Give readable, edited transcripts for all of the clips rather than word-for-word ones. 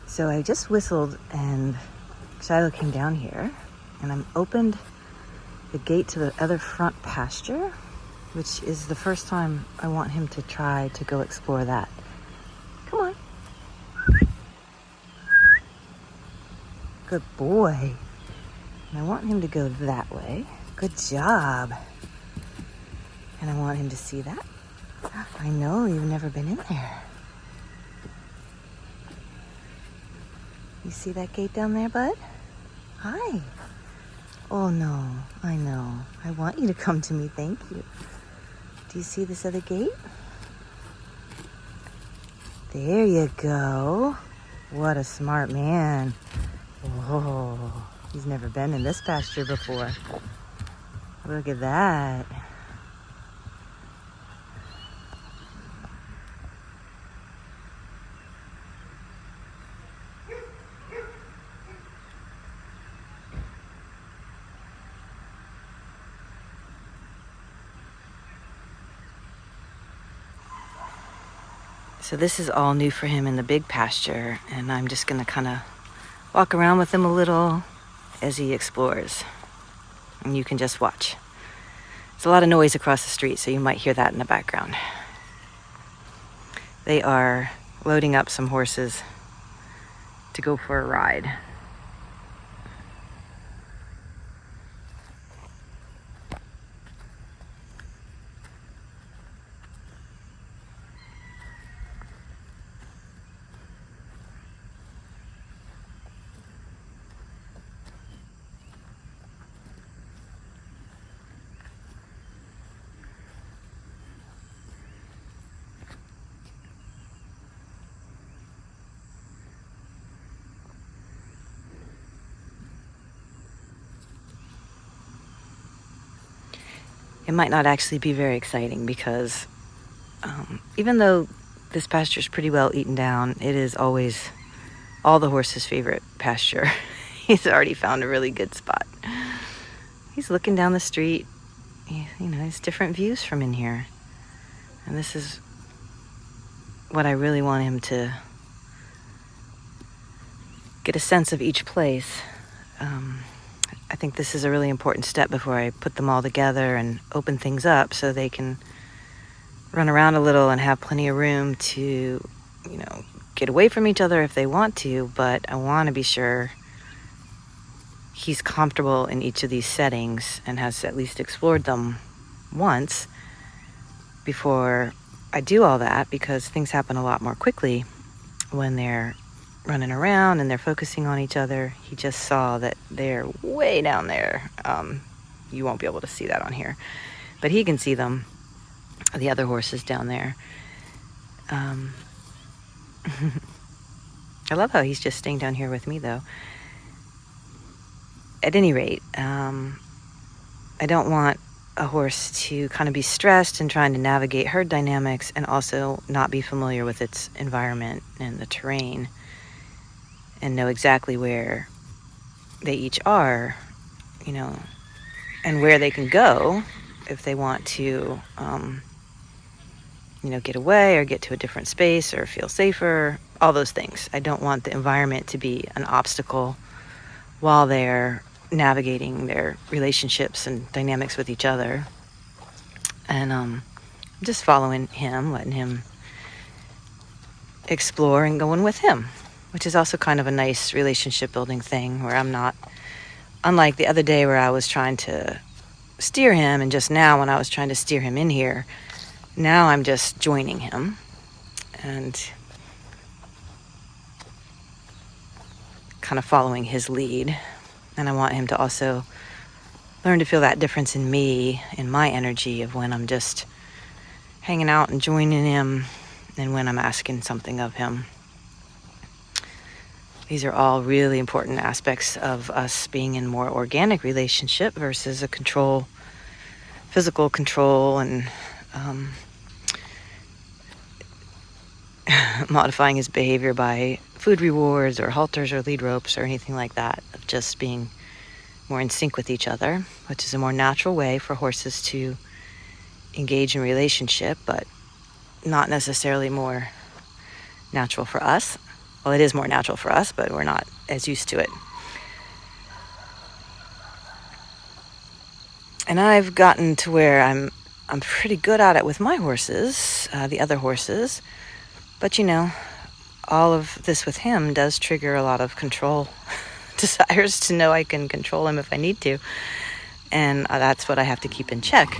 So I just whistled and Shiloh came down here, and I'm opened the gate to the other front pasture, which is the first time I want him to try to go explore that. Come on. Good boy. And I want him to go that way. Good job. And I want him to see that. I know you've never been in there. You see that gate down there, bud? Hi. Oh no, I know. I want you to come to me, thank you. Do you see this other gate? There you go. What a smart man. Whoa, he's never been in this pasture before. Look at that. So this is all new for him in the big pasture, and I'm just gonna kind of walk around with him a little as he explores. And you can just watch. There's a lot of noise across the street, so you might hear that in the background. They are loading up some horses to go for a ride. It might not actually be very exciting because even though this pasture is pretty well eaten down, it is always all the horses' favorite pasture. He's already found a really good spot. He's looking down the street. There's different views from in here. And this is what I really want him to get a sense of each place. I think this is a really important step before I put them all together and open things up so they can run around a little and have plenty of room to, get away from each other if they want to, but I want to be sure he's comfortable in each of these settings and has at least explored them once before I do all that, because things happen a lot more quickly when they're running around and they're focusing on each other. He just saw that they're way down there. You won't be able to see that on here, but he can see them, the other horses down there. I love how he's just staying down here with me, though. At any rate, I don't want a horse to kind of be stressed and trying to navigate herd dynamics and also not be familiar with its environment and the terrain and know exactly where they each are, and where they can go if they want to, get away or get to a different space or feel safer, all those things. I don't want the environment to be an obstacle while they're navigating their relationships and dynamics with each other. And just following him, letting him explore and going with him, which is also kind of a nice relationship building thing where I'm not, unlike the other day where I was trying to steer him, and just now when I was trying to steer him in here, now I'm just joining him and kind of following his lead. And I want him to also learn to feel that difference in me, in my energy of when I'm just hanging out and joining him and when I'm asking something of him. These are all really important aspects of us being in more organic relationship versus a physical control and modifying his behavior by food rewards or halters or lead ropes or anything like that, of just being more in sync with each other, which is a more natural way for horses to engage in relationship, but not necessarily more natural for us. Well, it is more natural for us, but we're not as used to it. And I've gotten to where I'm pretty good at it with my horses, the other horses. But all of this with him does trigger a lot of control desires to know I can control him if I need to. And that's what I have to keep in check,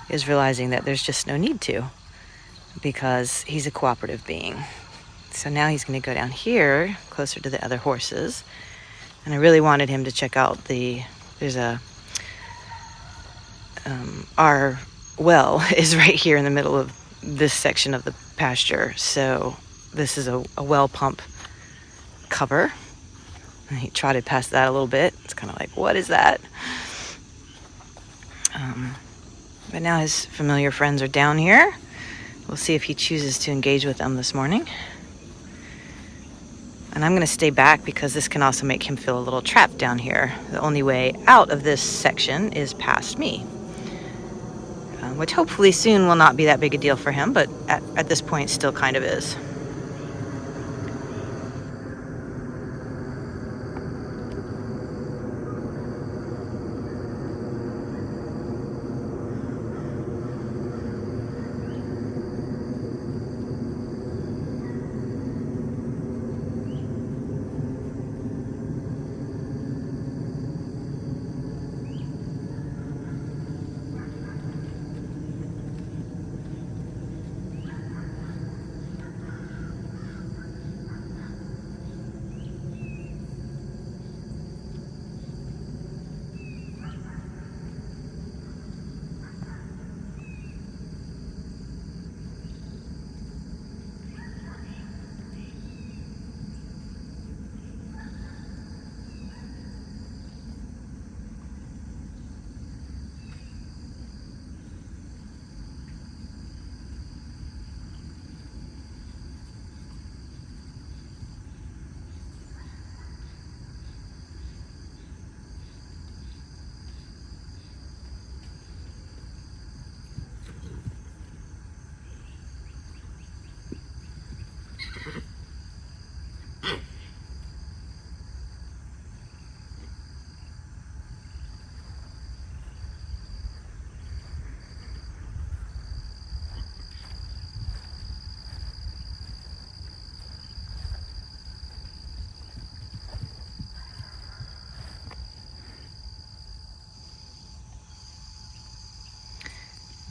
is realizing that there's just no need to, because he's a cooperative being. So now he's going to go down here closer to the other horses. And I really wanted him to check out there's our well is right here in the middle of this section of the pasture. So this is a well pump cover. And he trotted past that a little bit. It's kind of like, what is that? But now his familiar friends are down here. We'll see if he chooses to engage with them this morning. And I'm going to stay back because this can also make him feel a little trapped down here. The only way out of this section is past me, which hopefully soon will not be that big a deal for him, but at this point still kind of is.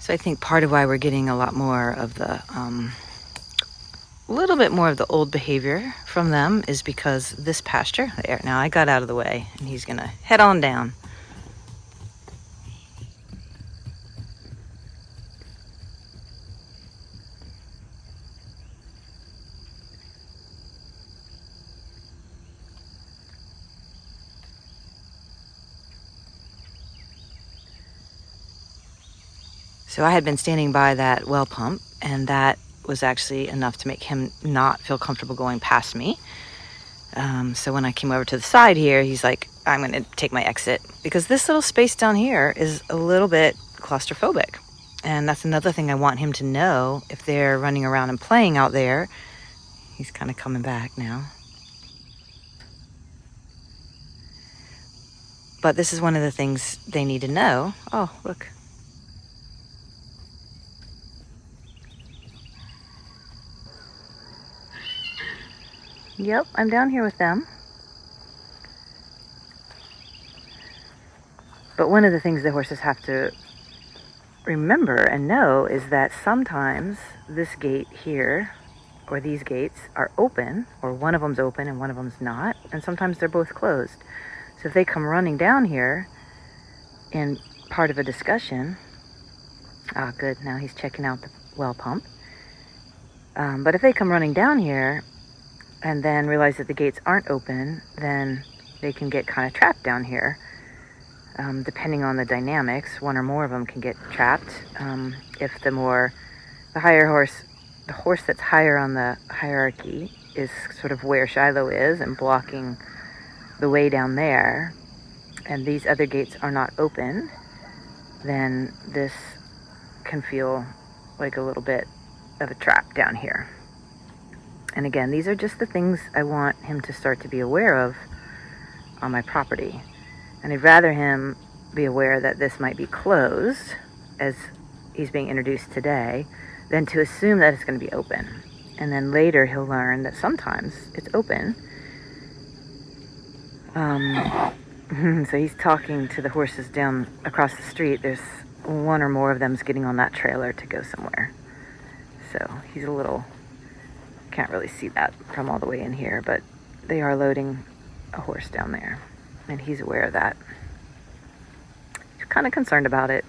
So I think part of why we're getting a lot more of the, little bit more of the old behavior from them is because this pasture there. Now I got out of the way and he's going to head on down. So I had been standing by that well pump, and that was actually enough to make him not feel comfortable going past me. So when I came over to the side here, he's like, I'm going to take my exit, because this little space down here is a little bit claustrophobic. And that's another thing I want him to know. If they're running around and playing out there, he's kind of coming back now. But this is one of the things they need to know. Oh, look. Yep, I'm down here with them. But one of the things the horses have to remember and know is that sometimes this gate here, or these gates, are open, or one of them's open and one of them's not, and sometimes they're both closed. So if they come running down here in part of a discussion, good, now he's checking out the well pump. But if they come running down here and then realize that the gates aren't open, then they can get kind of trapped down here. Depending on the dynamics, one or more of them can get trapped. If the horse that's higher on the hierarchy is sort of where Shiloh is and blocking the way down there, and these other gates are not open, then this can feel like a little bit of a trap down here. And again, these are just the things I want him to start to be aware of on my property. And I'd rather him be aware that this might be closed as he's being introduced today than to assume that it's going to be open. And then later he'll learn that sometimes it's open. So he's talking to the horses down across the street. There's one or more of them's getting on that trailer to go somewhere. So he's a little, can't really see that from all the way in here, but they are loading a horse down there, and he's aware of that. He's kind of concerned about it.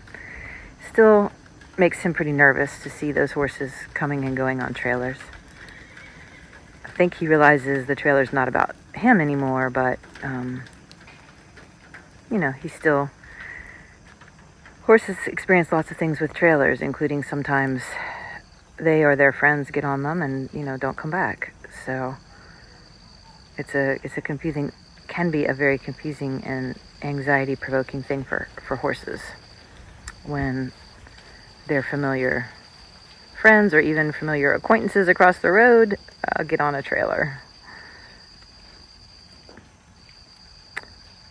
Still makes him pretty nervous to see those horses coming and going on trailers. I think he realizes the trailer's not about him anymore, but he's still, horses experience lots of things with trailers, including sometimes they or their friends get on them and don't come back. So it's a confusing, can be a very confusing and anxiety provoking thing for horses when their familiar friends or even familiar acquaintances across the road get on a trailer.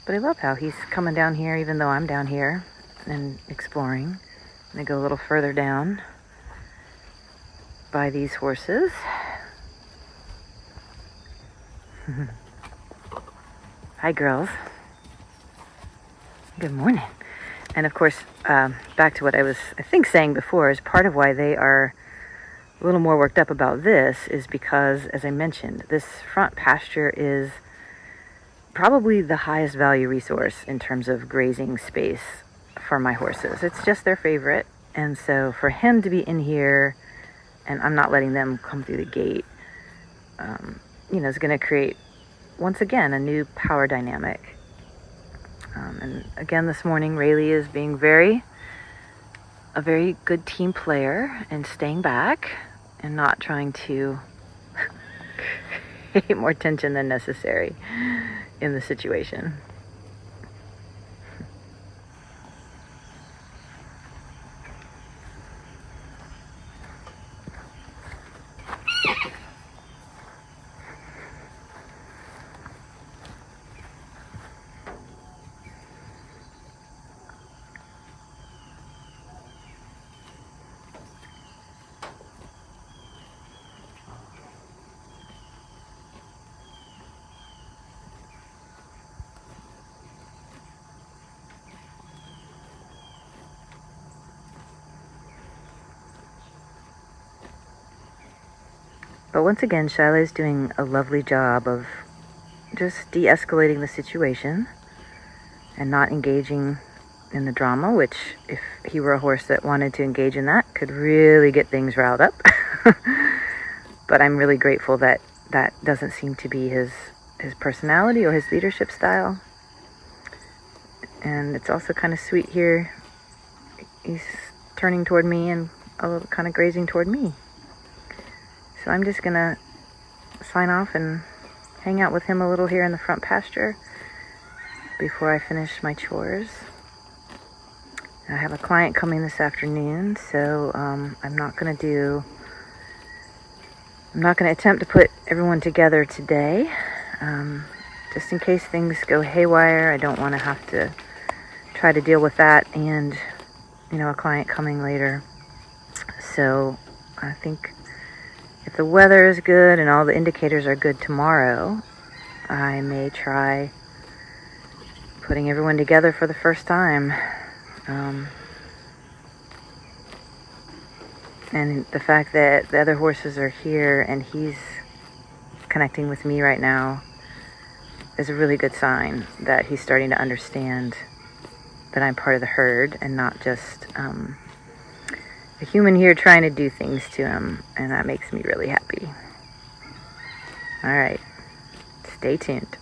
But I love how he's coming down here even though I'm down here and exploring. And I go a little further down by these horses. Hi, girls. Good morning. And of course, back to what I was, I think, saying before, is part of why they are a little more worked up about this is because, as I mentioned, this front pasture is probably the highest value resource in terms of grazing space for my horses. It's just their favorite. And so for him to be in here, and I'm not letting them come through the gate, is going to create, once again, a new power dynamic. And again, this morning, Rayleigh is being a very good team player and staying back and not trying to create more tension than necessary in the situation. But once again, Shiloh is doing a lovely job of just de-escalating the situation and not engaging in the drama, which, if he were a horse that wanted to engage in that, could really get things riled up. But I'm really grateful that that doesn't seem to be his personality or his leadership style. And it's also kind of sweet here. He's turning toward me and a little kind of grazing toward me. So I'm just gonna sign off and hang out with him a little here in the front pasture before I finish my chores. I have a client coming this afternoon, so I'm not gonna attempt to put everyone together today. Just in case things go haywire, I don't want to have to try to deal with that and a client coming later. So I think if the weather is good and all the indicators are good tomorrow, I may try putting everyone together for the first time. And the fact that the other horses are here and he's connecting with me right now is a really good sign that he's starting to understand that I'm part of the herd and not just a human here trying to do things to him, and that makes me really happy. All right, stay tuned.